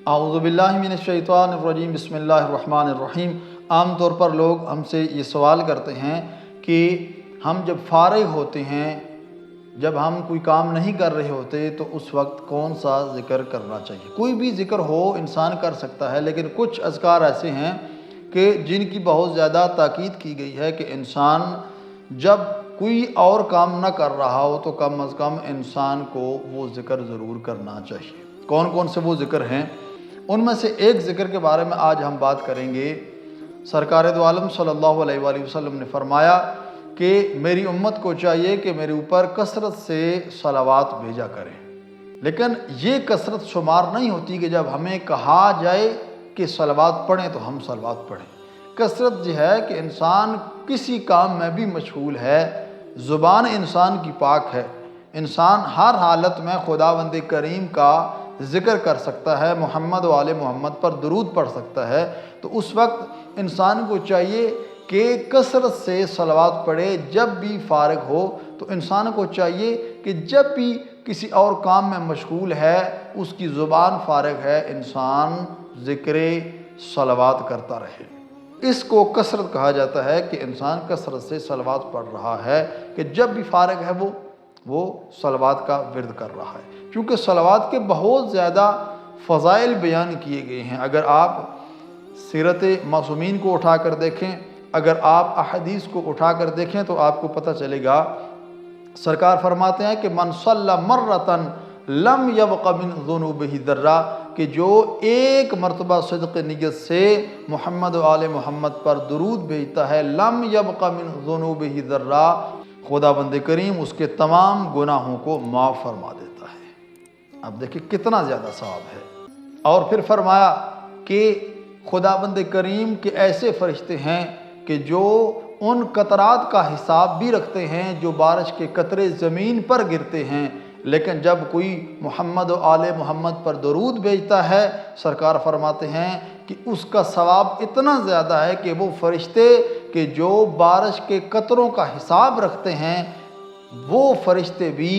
اعوذ باللہ من الشیطان الرجیم، بسم اللہ الرحمن الرحیم۔ عام طور پر لوگ ہم سے یہ سوال کرتے ہیں کہ ہم جب فارغ ہوتے ہیں، جب ہم کوئی کام نہیں کر رہے ہوتے تو اس وقت کون سا ذکر کرنا چاہیے؟ کوئی بھی ذکر ہو انسان کر سکتا ہے، لیکن کچھ اذکار ایسے ہیں کہ جن کی بہت زیادہ تاکید کی گئی ہے کہ انسان جب کوئی اور کام نہ کر رہا ہو تو کم از کم انسان کو وہ ذکر ضرور کرنا چاہیے۔ کون کون سے وہ ذکر ہیں؟ ان میں سے ایک ذکر کے بارے میں آج ہم بات کریں گے۔ سرکار دو عالم صلی اللہ علیہ وآلہ وسلم نے فرمایا کہ میری امت کو چاہیے کہ میرے اوپر کثرت سے صلوات بھیجا کریں، لیکن یہ کثرت شمار نہیں ہوتی کہ جب ہمیں کہا جائے کہ صلوات پڑھیں تو ہم صلوات پڑھیں۔ کثرت یہ ہے کہ انسان کسی کام میں بھی مشغول ہے، زبان انسان کی پاک ہے، انسان ہر حالت میں خداوند کریم کا ذکر کر سکتا ہے، محمد و آل محمد پر درود پڑھ سکتا ہے، تو اس وقت انسان کو چاہیے کہ کثرت سے صلوات پڑھے۔ جب بھی فارغ ہو تو انسان کو چاہیے کہ جب بھی کسی اور کام میں مشغول ہے، اس کی زبان فارغ ہے، انسان ذکر صلوات کرتا رہے۔ اس کو کثرت کہا جاتا ہے کہ انسان کثرت سے صلوات پڑھ رہا ہے، کہ جب بھی فارغ ہے وہ صلوات کا ورد کر رہا ہے، کیونکہ صلوات کے بہت زیادہ فضائل بیان کیے گئے ہیں۔ اگر آپ سیرت معصومین کو اٹھا کر دیکھیں، اگر آپ احادیث کو اٹھا کر دیکھیں تو آپ کو پتہ چلے گا، سرکار فرماتے ہیں کہ من صلی مرتن لم یبق من ذنوبہ ذرہ، کہ جو ایک مرتبہ صدق نیت سے محمد و آل محمد پر درود بھیجتا ہے، لم یبق من ذنوبہ ذرہ، خداوند کریم اس کے تمام گناہوں کو معاف فرما دیتا ہے۔ اب دیکھیں کتنا زیادہ ثواب ہے۔ اور پھر فرمایا کہ خداوند کریم کے ایسے فرشتے ہیں کہ جو ان قطرات کا حساب بھی رکھتے ہیں جو بارش کے قطرے زمین پر گرتے ہیں، لیکن جب کوئی محمد و آل محمد پر درود بھیجتا ہے، سرکار فرماتے ہیں کہ اس کا ثواب اتنا زیادہ ہے کہ وہ فرشتے کہ جو بارش کے قطروں کا حساب رکھتے ہیں، وہ فرشتے بھی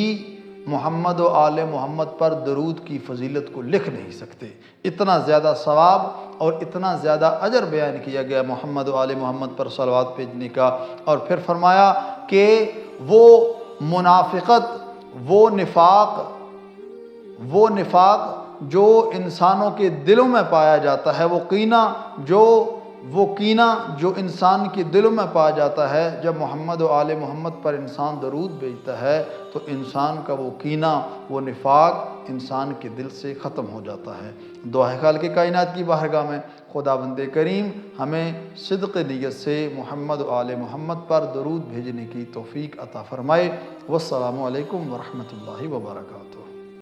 محمد و آل محمد پر درود کی فضیلت کو لکھ نہیں سکتے۔ اتنا زیادہ ثواب اور اتنا زیادہ اجر بیان کیا گیا محمد و آل محمد پر صلوات بھیجنے کا۔ اور پھر فرمایا کہ وہ منافقت، وہ نفاق جو انسانوں کے دلوں میں پایا جاتا ہے، وہ کینہ جو انسان کے دلوں میں پایا جاتا ہے، جب محمد و آل محمد پر انسان درود بھیجتا ہے تو انسان کا وہ کینہ، وہ نفاق انسان کے دل سے ختم ہو جاتا ہے۔ دعا خالق کائنات کی بارگاہ میں خداوند کریم ہمیں صدق نیت سے محمد و آل محمد پر درود بھیجنے کی توفیق عطا فرمائے۔ والسلام علیکم ورحمۃ اللہ وبرکاتہ۔